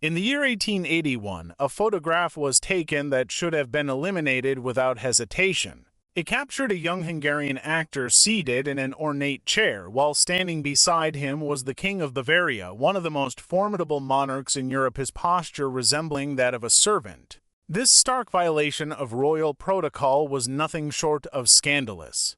In the year 1881, a photograph was taken that should have been eliminated without hesitation. It captured a young Hungarian actor seated in an ornate chair, while standing beside him was the King of Bavaria, one of the most formidable monarchs in Europe, his posture resembling that of a servant. This stark violation of royal protocol was nothing short of scandalous.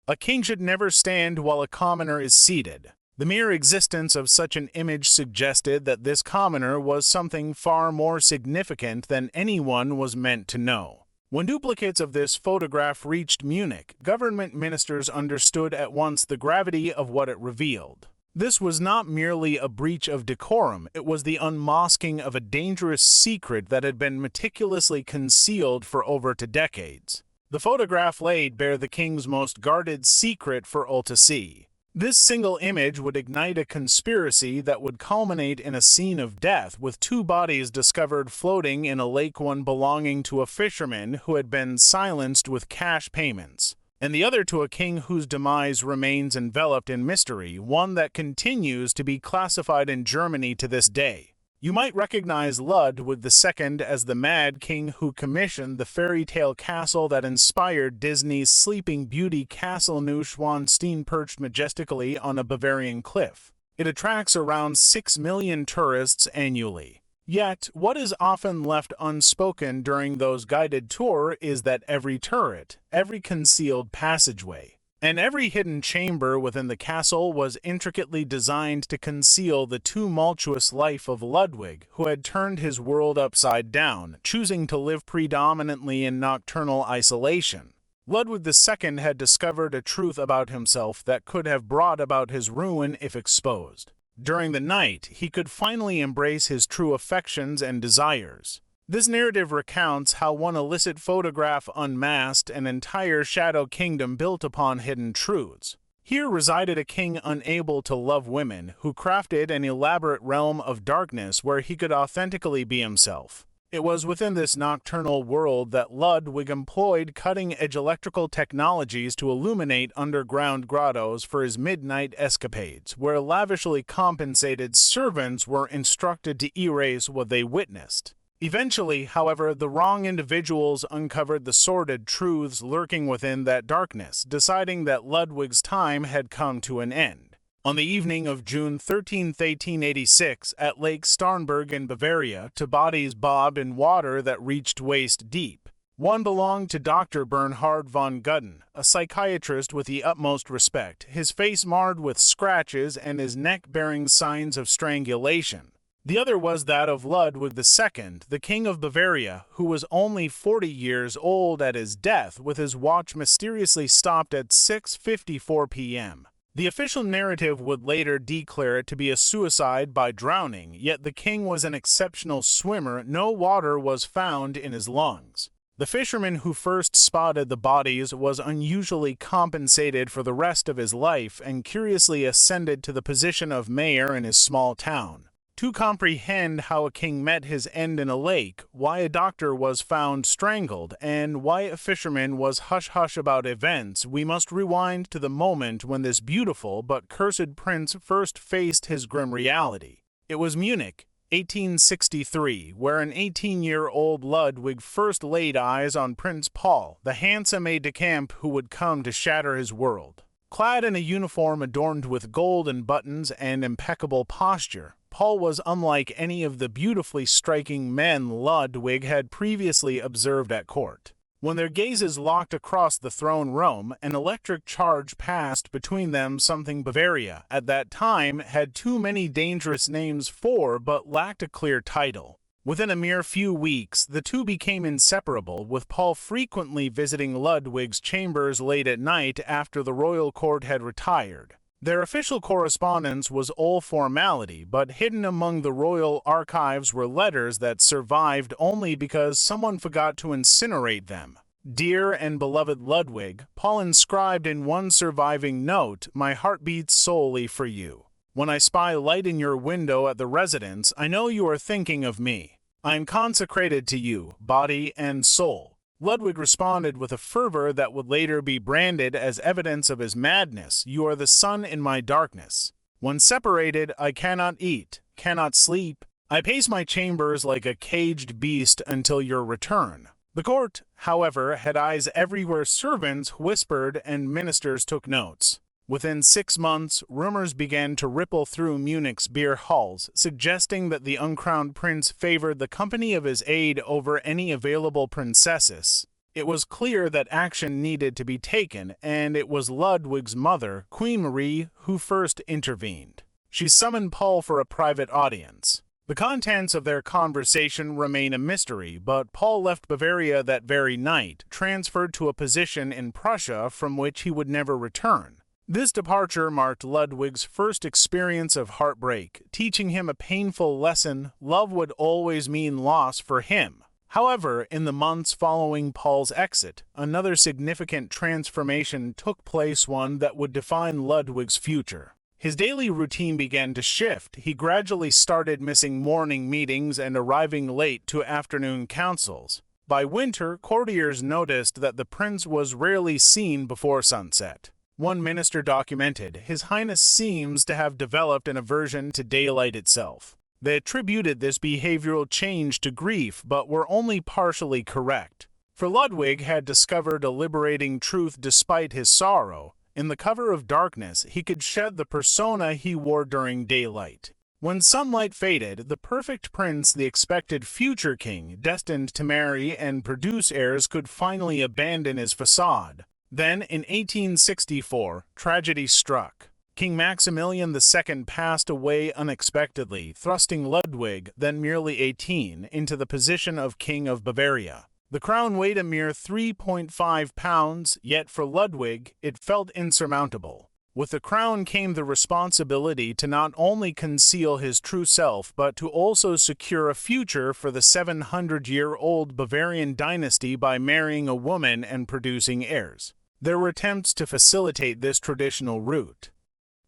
A king should never stand while a commoner is seated. The mere existence of such an image suggested that this commoner was something far more significant than anyone was meant to know. When duplicates of this photograph reached Munich, government ministers understood at once the gravity of what it revealed. This was not merely a breach of decorum, it was the unmasking of a dangerous secret that had been meticulously concealed for over 2 decades. The photograph laid bare the king's most guarded secret for all to see. This single image would ignite a conspiracy that would culminate in a scene of death, with 2 bodies discovered floating in a lake, one belonging to a fisherman who had been silenced with cash payments, and the other to a king whose demise remains enveloped in mystery, one that continues to be classified in Germany to this day. You might recognize Ludwig II as the Mad King who commissioned the fairy tale castle that inspired Disney's Sleeping Beauty castle Neuschwanstein, perched majestically on a Bavarian cliff. It attracts around 6 million tourists annually. Yet, what is often left unspoken during those guided tours is that every turret, every concealed passageway, and every hidden chamber within the castle was intricately designed to conceal the tumultuous life of Ludwig, who had turned his world upside down, choosing to live predominantly in nocturnal isolation. Ludwig II had discovered a truth about himself that could have brought about his ruin if exposed. During the night, he could finally embrace his true affections and desires. This narrative recounts how one illicit photograph unmasked an entire shadow kingdom built upon hidden truths. Here resided a king unable to love women, who crafted an elaborate realm of darkness where he could authentically be himself. It was within this nocturnal world that Ludwig employed cutting-edge electrical technologies to illuminate underground grottos for his midnight escapades, where lavishly compensated servants were instructed to erase what they witnessed. Eventually, however, the wrong individuals uncovered the sordid truths lurking within that darkness, deciding that Ludwig's time had come to an end. On the evening of June 13, 1886, at Lake Starnberg in Bavaria, 2 bodies bobbed in water that reached waist deep. One belonged to Dr. Bernhard von Gudden, a psychiatrist with the utmost respect, his face marred with scratches and his neck bearing signs of strangulation. The other was that of Ludwig II, the King of Bavaria, who was only 40 years old at his death, with his watch mysteriously stopped at 6:54 p.m. The official narrative would later declare it to be a suicide by drowning, yet the king was an exceptional swimmer. No water was found in his lungs. The fisherman who first spotted the bodies was unusually compensated for the rest of his life and curiously ascended to the position of mayor in his small town. To comprehend how a king met his end in a lake, why a doctor was found strangled, and why a fisherman was hush-hush about events, we must rewind to the moment when this beautiful but cursed prince first faced his grim reality. It was Munich, 1863, where an 18-year-old Ludwig first laid eyes on Prince Paul, the handsome aide-de-camp who would come to shatter his world. Clad in a uniform adorned with golden buttons and impeccable posture, Paul was unlike any of the beautifully striking men Ludwig had previously observed at court. When their gazes locked across the throne room, an electric charge passed between them. Something Bavaria, at that time, had too many dangerous names for but lacked a clear title. Within a mere few weeks, the two became inseparable, with Paul frequently visiting Ludwig's chambers late at night after the royal court had retired. Their official correspondence was all formality, but hidden among the royal archives were letters that survived only because someone forgot to incinerate them. "Dear and beloved Ludwig," Paul inscribed in one surviving note, "my heart beats solely for you. When I spy light in your window at the residence, I know you are thinking of me. I am consecrated to you, body and soul." Ludwig responded with a fervor that would later be branded as evidence of his madness, "You are the sun in my darkness. When separated, I cannot eat, cannot sleep. I pace my chambers like a caged beast until your return. The court, however, had eyes everywhere. Servants whispered and ministers took notes. Within 6 months, rumors began to ripple through Munich's beer halls, suggesting that the uncrowned prince favored the company of his aide over any available princesses. It was clear that action needed to be taken, and it was Ludwig's mother, Queen Marie, who first intervened. She summoned Paul for a private audience. The contents of their conversation remain a mystery, but Paul left Bavaria that very night, transferred to a position in Prussia from which he would never return. This departure marked Ludwig's first experience of heartbreak, teaching him a painful lesson: love would always mean loss for him. However, in the months following Paul's exit, another significant transformation took place, one that would define Ludwig's future. His daily routine began to shift. He gradually started missing morning meetings and arriving late to afternoon councils. By winter, courtiers noticed that the prince was rarely seen before sunset. One minister documented, "His Highness seems to have developed an aversion to daylight itself." They attributed this behavioral change to grief, but were only partially correct. For Ludwig had discovered a liberating truth despite his sorrow. In the cover of darkness, he could shed the persona he wore during daylight. When sunlight faded, the perfect prince, the expected future king, destined to marry and produce heirs, could finally abandon his facade. Then, in 1864, tragedy struck. King Maximilian II passed away unexpectedly, thrusting Ludwig, then merely 18, into the position of King of Bavaria. The crown weighed a mere 3.5 pounds, yet for Ludwig, it felt insurmountable. With the crown came the responsibility to not only conceal his true self, but to also secure a future for the 700-year-old Bavarian dynasty by marrying a woman and producing heirs. There were attempts to facilitate this traditional route.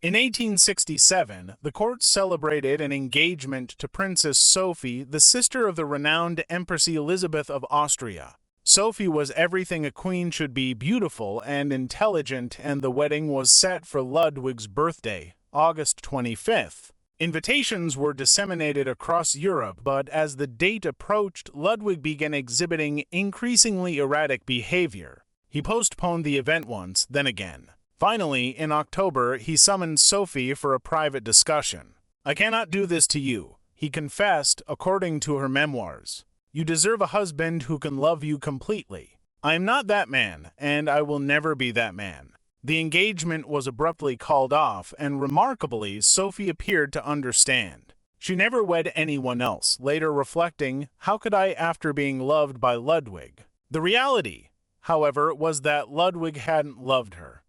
In 1867, the court celebrated an engagement to Princess Sophie, the sister of the renowned Empress Elizabeth of Austria. Sophie was everything a queen should be: beautiful and intelligent, and the wedding was set for Ludwig's birthday, August 25th. Invitations were disseminated across Europe, but as the date approached, Ludwig began exhibiting increasingly erratic behavior. He postponed the event once, then again. Finally, in October, he summoned Sophie for a private discussion. "I cannot do this to you," he confessed, according to her memoirs. "You deserve a husband who can love you completely. I am not that man, and I will never be that man." The engagement was abruptly called off, and remarkably, Sophie appeared to understand. She never wed anyone else, later reflecting, "How could I after being loved by Ludwig?" The reality, however, was that Ludwig hadn't loved her.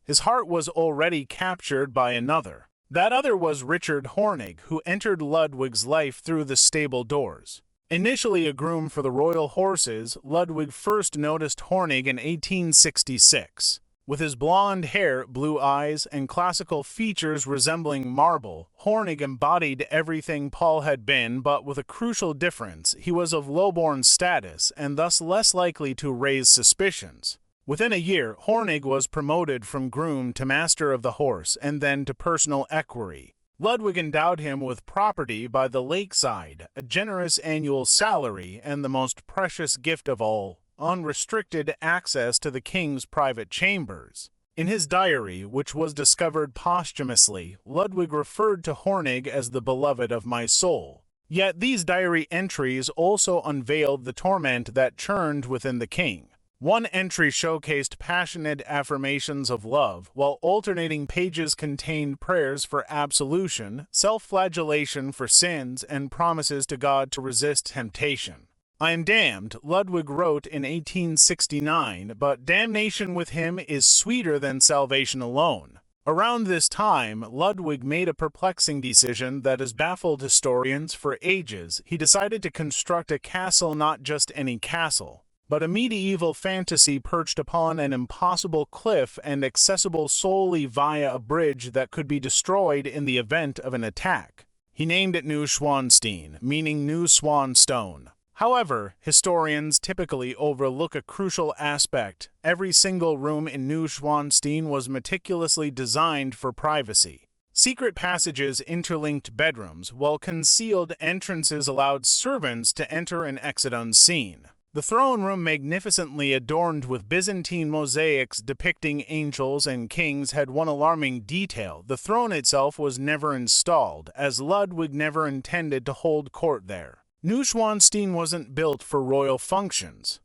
His heart was already captured by another. That other was Richard Hornig, who entered Ludwig's life through the stable doors. Initially a groom for the royal horses, Ludwig first noticed Hornig in 1866. With his blonde hair, blue eyes, and classical features resembling marble, Hornig embodied everything Paul had been, but with a crucial difference: he was of low-born status, and thus less likely to raise suspicions. Within a year, Hornig was promoted from groom to master of the horse, and then to personal equerry. Ludwig endowed him with property by the lakeside, a generous annual salary, and the most precious gift of all, unrestricted access to the king's private chambers. In his diary, which was discovered posthumously, Ludwig referred to Hornig as the beloved of my soul. Yet these diary entries also unveiled the torment that churned within the king. One entry showcased passionate affirmations of love, while alternating pages contained prayers for absolution, self-flagellation for sins, and promises to God to resist temptation. "I am damned," Ludwig wrote in 1869, but damnation with him is sweeter than salvation alone. Around this time, Ludwig made a perplexing decision that has baffled historians for ages. He decided to construct a castle, not just any castle, but a medieval fantasy perched upon an impossible cliff and accessible solely via a bridge that could be destroyed in the event of an attack. He named it Neuschwanstein, meaning New Swan Stone. However, historians typically overlook a crucial aspect. Every single room in Neuschwanstein was meticulously designed for privacy. Secret passages interlinked bedrooms, while concealed entrances allowed servants to enter and exit unseen. The throne room, magnificently adorned with Byzantine mosaics depicting angels and kings, had one alarming detail. The throne itself was never installed, as Ludwig never intended to hold court there. Neuschwanstein wasn't built for royal functions.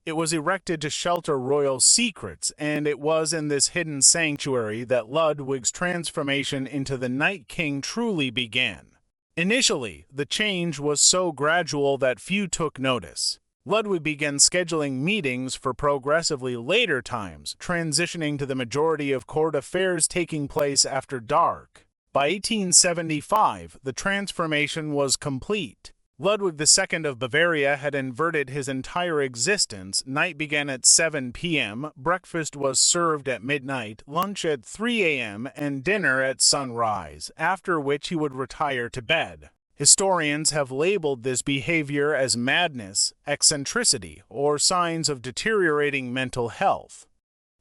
It was erected to shelter royal secrets, and it was in this hidden sanctuary that Ludwig's transformation into the Night King truly began. Initially, the change was so gradual that few took notice. Ludwig began scheduling meetings for progressively later times, transitioning to the majority of court affairs taking place after dark. By 1875, the transformation was complete. Ludwig II of Bavaria had inverted his entire existence. Night began at 7 p.m., breakfast was served at midnight, lunch at 3 a.m., and dinner at sunrise, after which he would retire to bed. Historians have labeled this behavior as madness, eccentricity, or signs of deteriorating mental health.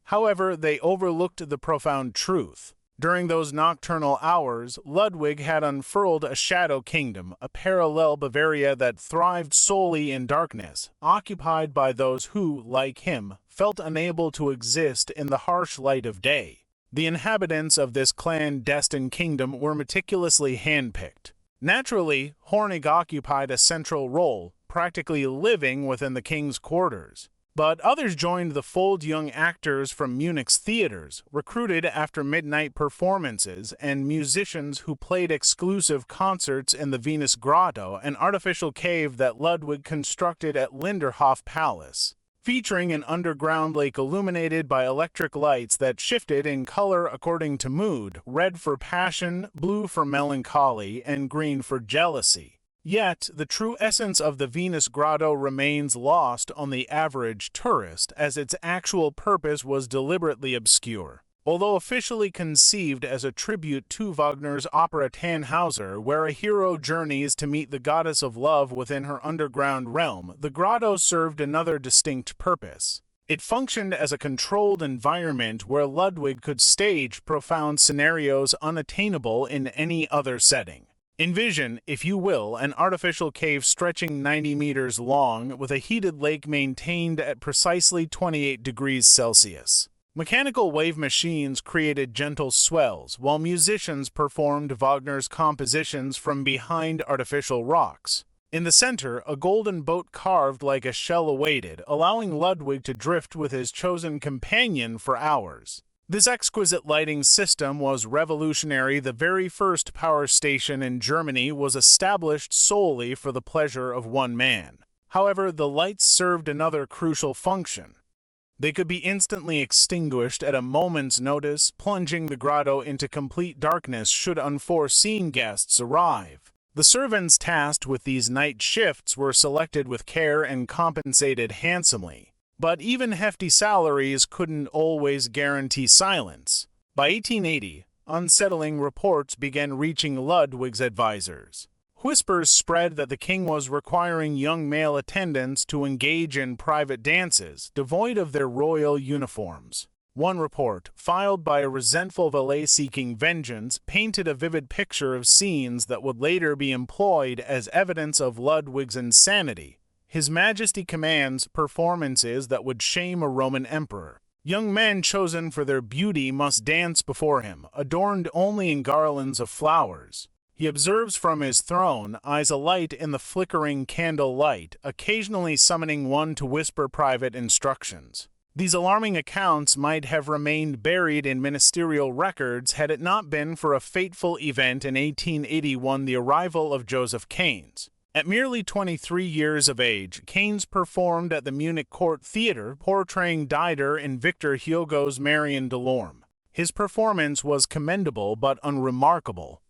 However, they overlooked the profound truth. During those nocturnal hours, Ludwig had unfurled a shadow kingdom, a parallel Bavaria that thrived solely in darkness, occupied by those who, like him, felt unable to exist in the harsh light of day. The inhabitants of this clandestine kingdom were meticulously handpicked. Naturally, Hornig occupied a central role, practically living within the king's quarters. But others joined the fold: young actors from Munich's theaters, recruited after midnight performances, and musicians who played exclusive concerts in the Venus Grotto, an artificial cave that Ludwig constructed at Linderhof Palace, featuring an underground lake illuminated by electric lights that shifted in color according to mood: red for passion, blue for melancholy, and green for jealousy. Yet, the true essence of the Venus Grotto remains lost on the average tourist, as its actual purpose was deliberately obscure. Although officially conceived as a tribute to Wagner's opera Tannhauser, where a hero journeys to meet the goddess of love within her underground realm, the grotto served another distinct purpose. It functioned as a controlled environment where Ludwig could stage profound scenarios unattainable in any other setting. Envision, if you will, an artificial cave stretching 90 meters long with a heated lake maintained at precisely 28 degrees Celsius. Mechanical wave machines created gentle swells, while musicians performed Wagner's compositions from behind artificial rocks. In the center, a golden boat carved like a shell awaited, allowing Ludwig to drift with his chosen companion for hours. This exquisite lighting system was revolutionary. The very first power station in Germany was established solely for the pleasure of one man. However, the lights served another crucial function. They could be instantly extinguished at a moment's notice, plunging the grotto into complete darkness should unforeseen guests arrive. The servants tasked with these night shifts were selected with care and compensated handsomely. But even hefty salaries couldn't always guarantee silence. By 1880, unsettling reports began reaching Ludwig's advisors. Whispers spread that the king was requiring young male attendants to engage in private dances, devoid of their royal uniforms. One report, filed by a resentful valet seeking vengeance, painted a vivid picture of scenes that would later be employed as evidence of Ludwig's insanity. His Majesty commands performances that would shame a Roman emperor. Young men chosen for their beauty must dance before him, adorned only in garlands of flowers. He observes from his throne, eyes alight in the flickering candle light, occasionally summoning one to whisper private instructions. These alarming accounts might have remained buried in ministerial records had it not been for a fateful event in 1881, the arrival of Joseph Keynes. At merely 23 years of age, Keynes performed at the Munich Court Theatre, portraying Dider in Victor Hugo's Marion Delorme. His performance was commendable but unremarkable.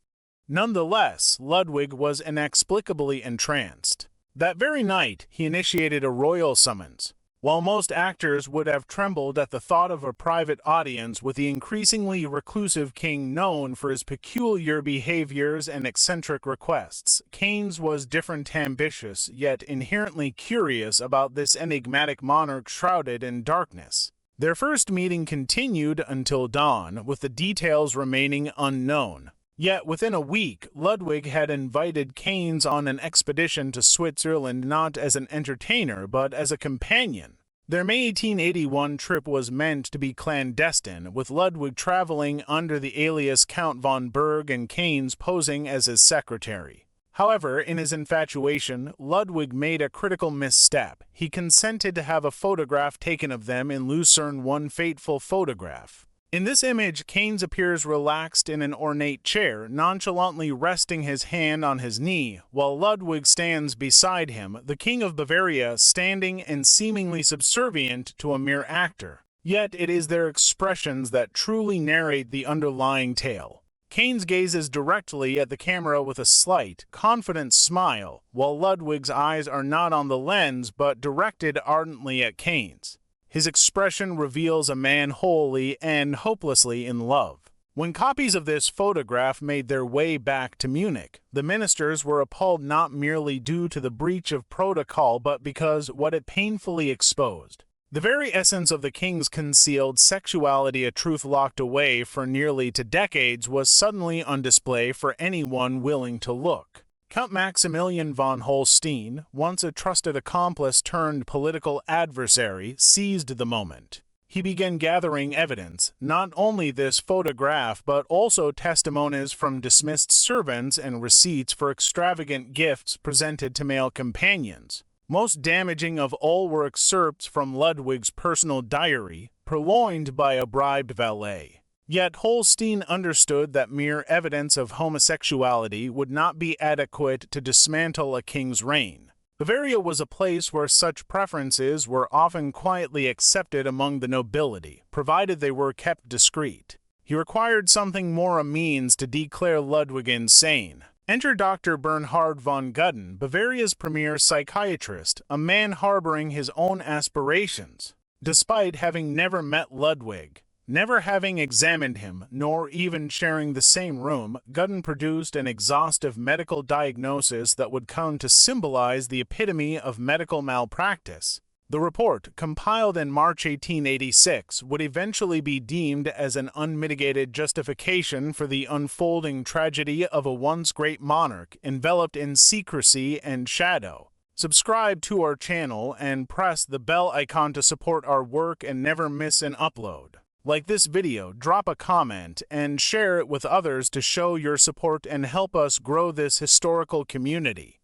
Nonetheless, Ludwig was inexplicably entranced. That very night, he initiated a royal summons. While most actors would have trembled at the thought of a private audience with the increasingly reclusive king known for his peculiar behaviors and eccentric requests, Keynes was different, ambitious, yet inherently curious about this enigmatic monarch shrouded in darkness. Their first meeting continued until dawn, with the details remaining unknown. Yet within a week, Ludwig had invited Keynes on an expedition to Switzerland not as an entertainer but as a companion. Their May 1881 trip was meant to be clandestine, with Ludwig traveling under the alias Count von Berg and Keynes posing as his secretary. However, in his infatuation, Ludwig made a critical misstep. He consented to have a photograph taken of them in Lucerne, one fateful photograph. In this image, Keynes appears relaxed in an ornate chair, nonchalantly resting his hand on his knee, while Ludwig stands beside him, the King of Bavaria standing and seemingly subservient to a mere actor. Yet it is their expressions that truly narrate the underlying tale. Keynes gazes directly at the camera with a slight, confident smile, while Ludwig's eyes are not on the lens but directed ardently at Keynes. His expression reveals a man wholly and hopelessly in love. When copies of this photograph made their way back to Munich, the ministers were appalled not merely due to the breach of protocol but because what it painfully exposed. The very essence of the king's concealed sexuality, a truth locked away for nearly 2 decades, was suddenly on display for anyone willing to look. Count Maximilian von Holstein, once a trusted accomplice turned political adversary, seized the moment. He began gathering evidence, not only this photograph but also testimonies from dismissed servants and receipts for extravagant gifts presented to male companions. Most damaging of all were excerpts from Ludwig's personal diary, purloined by a bribed valet. Yet Holstein understood that mere evidence of homosexuality would not be adequate to dismantle a king's reign. Bavaria was a place where such preferences were often quietly accepted among the nobility, provided they were kept discreet. He required something more, a means to declare Ludwig insane. Enter Dr. Bernhard von Gudden, Bavaria's premier psychiatrist, a man harboring his own aspirations. Despite having never met Ludwig, never having examined him, nor even sharing the same room, Gudden produced an exhaustive medical diagnosis that would come to symbolize the epitome of medical malpractice. The report, compiled in March 1886, would eventually be deemed as an unmitigated justification for the unfolding tragedy of a once great monarch enveloped in secrecy and shadow. Subscribe to our channel and press the bell icon to support our work and never miss an upload. Like this video, drop a comment, and share it with others to show your support and help us grow this historical community.